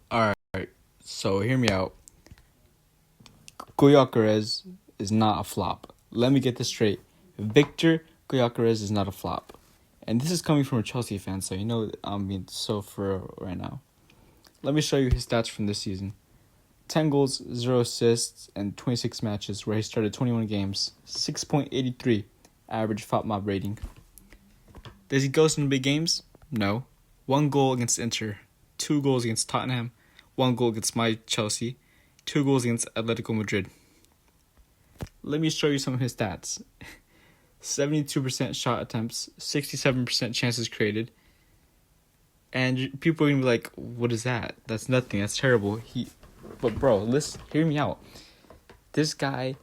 Alright, so hear me out. Gyökeres is not a flop. Let me get this straight. Victor Gyökeres is not a flop. And this is coming from a Chelsea fan, so you know I'm being so for right now. Let me show you his stats from this season. 10 goals, 0 assists, and 26 matches where he started 21 games. 6.83 average FOTMOB rating. Does he ghost in big games? No. 1 goal against Inter, 2 goals against Tottenham, 1 goal against my Chelsea, 2 goals against Atletico Madrid. Let me show you some of his stats. 72% shot attempts, 67% chances created. And people are going to be like, what is that? That's nothing. That's terrible. But bro, listen, hear me out. This guy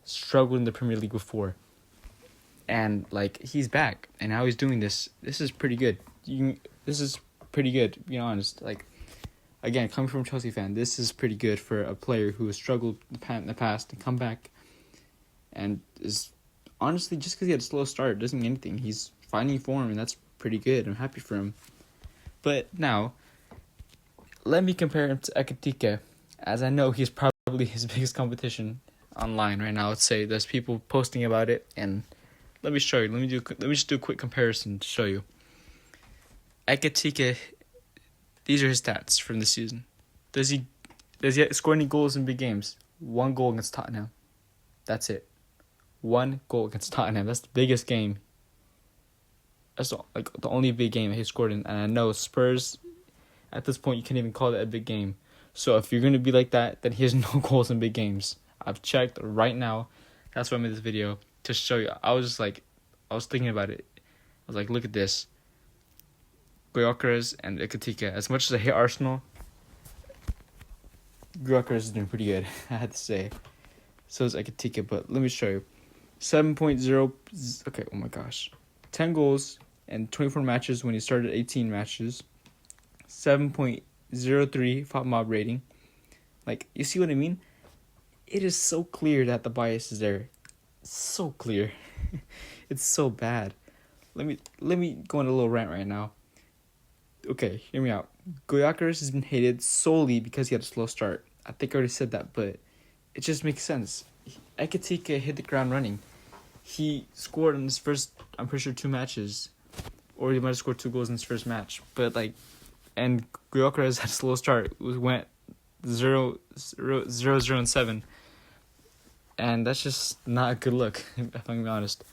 struggled in the Premier League before. And, he's back. And now he's doing this. This is pretty good. This is pretty good, to be honest. Again, coming from a Chelsea fan, this is pretty good for a player who has struggled in the past to come back and is honestly, just because he had a slow start doesn't mean anything. He's finding form, and that's pretty good. I'm happy for him. But now, let me compare him to Ekitike, as I know he's probably his biggest competition online right now. Let's say there's people posting about it, and let me show you. Let me just do a quick comparison to show you. Ekitike, these are his stats from this season. Does he score any goals in big games? 1 goal against Tottenham. That's it. 1 goal against Tottenham. That's the biggest game. That's the only big game that he scored in. And I know Spurs, at this point, you can't even call it a big game. So if you're going to be like that, then he has no goals in big games. I've checked right now. That's why I made this video, to show you. I was thinking about it. I was like, look at this. Gyökeres and Ekitike. As much as I hate Arsenal, Gyökeres is doing pretty good, I had to say. So is Ekitike, but let me show you. 7.0. Okay, oh my gosh. 10 goals and 24 matches when he started 18 matches. 7.03 FOTMOB rating. You see what I mean? It is so clear that the bias is there. So clear. It's so bad. Let me go on a little rant right now. Okay, hear me out. Gyökeres has been hated solely because he had a slow start. I think I already said that, but it just makes sense. Ekitike hit the ground running. He scored in his first, I'm pretty sure, 2 matches. Or he might have scored 2 goals in his first match. But, and Gyökeres had a slow start. It went 0, and 7. And that's just not a good look, if I'm going to be honest.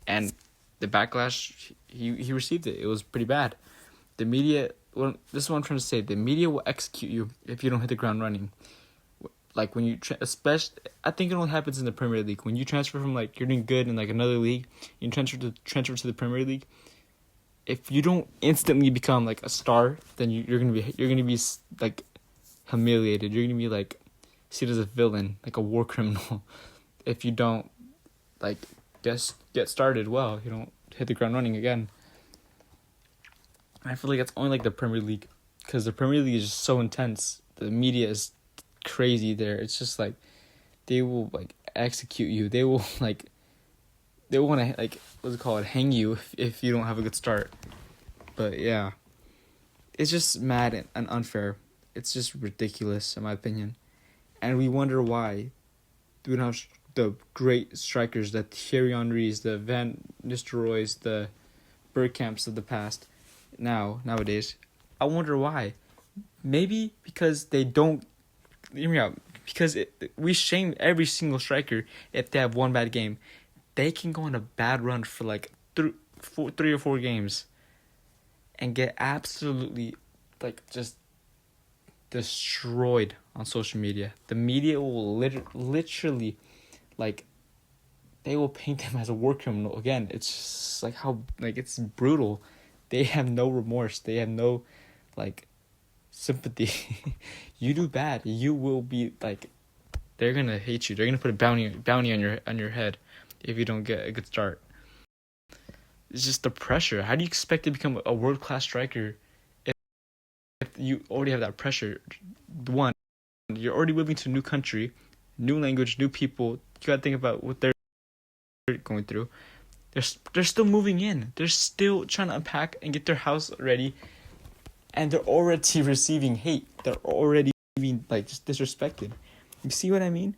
And the backlash, he received it. It was pretty bad. The media, this is what I'm trying to say. The media will execute you if you don't hit the ground running. When you, especially, I think it only happens in the Premier League. When you transfer from, you're doing good in, another league, you transfer to the Premier League, if you don't instantly become, a star, then you're gonna be humiliated. You're gonna be, seen as a villain, a war criminal, if you don't, get started well. You don't hit the ground running again. I feel like it's only the Premier League, because the Premier League is just so intense. The media is crazy there. It's just they will execute you. They will they will want to what's it called, hang you if you don't have a good start. But yeah, it's just mad and unfair. It's just ridiculous in my opinion, and we wonder why we don't have the great strikers, the Thierry Henrys, the Van Nistelrooys, the Bergkamps of the past. Nowadays, I wonder why. Maybe because they don't. Hear me out. Because we shame every single striker if they have one bad game. They can go on a bad run for 3 or 4 games, and get absolutely just destroyed on social media. The media will literally they will paint them as a war criminal. Again, it's just how it's brutal. They have no remorse. They have no sympathy. You do bad, you will be they're gonna hate you. They're gonna put a bounty on your head if you don't get a good start. It's just the pressure. How do you expect to become a world-class striker if you already have that pressure? One, you're already moving to a new country, new language, new people. You gotta think about what they're going through. They're still moving in. They're still trying to unpack and get their house ready. and they're already receiving hate. They're already being like just disrespected. You see what I mean?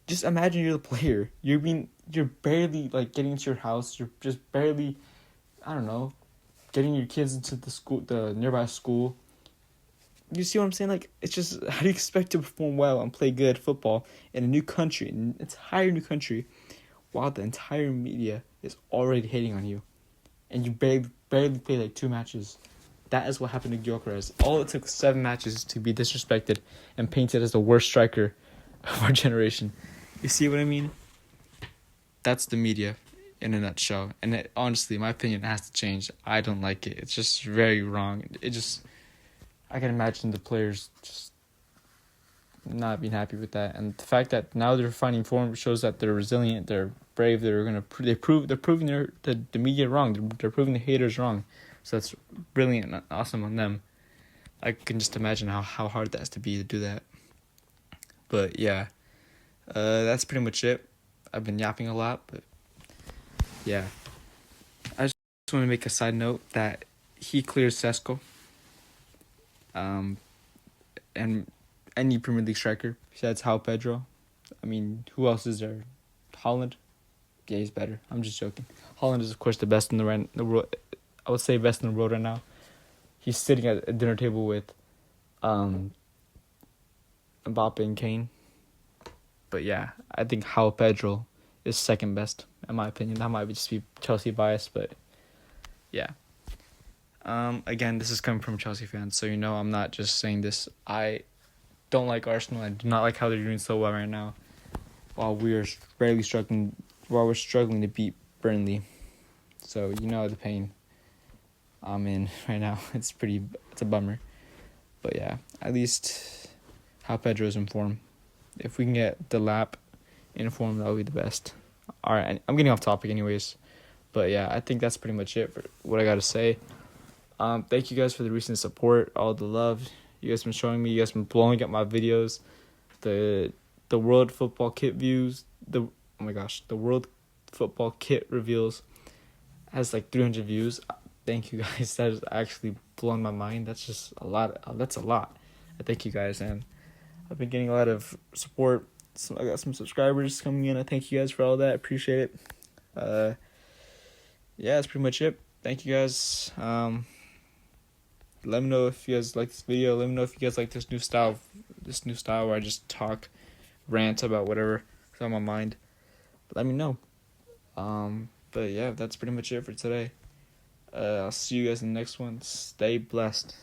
Just imagine you're the player. You're barely like getting into your house. You're just barely, I don't know, getting your kids into the nearby school. You see what I'm saying? Like, it's just, how do you expect to perform well and play good football in a new country, an entire new country, while the entire media is already hating on you, and you barely played like 2 matches? That is what happened to Gyökeres. All it took 7 matches to be disrespected and painted as the worst striker of our generation. You see what I mean? That's the media in a nutshell. And honestly, my opinion has to change. I don't like it. It's just very wrong. I can imagine the players just not being happy with that. And the fact that now they're finding form shows that they're resilient, they're brave, they're proving the media wrong. They're proving the haters wrong. So that's brilliant and awesome on them. I can just imagine how hard that has to be to do that. But yeah, that's pretty much it. I've been yapping a lot, but yeah. I just want to make a side note that he clears Sesko. And any Premier League striker besides João Pedro. I mean, who else is there? Haaland? Yeah, he's better. I'm just joking. Haaland is, of course, the best in the world. I would say best in the world right now. He's sitting at a dinner table with Mbappe and Kane. But yeah, I think João Pedro is second best, in my opinion. That might just be Chelsea bias, but yeah. Again, this is coming from Chelsea fans, so you know I'm not just saying this. I don't like Arsenal. I do not like how they're doing so well right now, while we're struggling to beat Burnley. So you know the pain I'm in right now. It's a bummer. But yeah, at least João Pedro's in form. If we can get Delap in form, that would be the best. Alright, I'm getting off topic anyways. But yeah, I think that's pretty much it for what I got to say. Thank you guys for the recent support, all the love you guys been showing me. You guys been blowing up my videos. The World Football Kit views. The World Football Kit reveals has like 300 views. Thank you guys. That is actually blowing my mind. That's just a lot. That's a lot. I thank you guys, and I've been getting a lot of support. I got some subscribers coming in. I thank you guys for all that. Appreciate it. Yeah, that's pretty much it. Thank you guys. Let me know if you guys like this video. Let me know if you guys like this new style where I just talk, rant about whatever's on my mind. Let me know. But yeah, that's pretty much it for today. I'll see you guys in the next one. Stay blessed.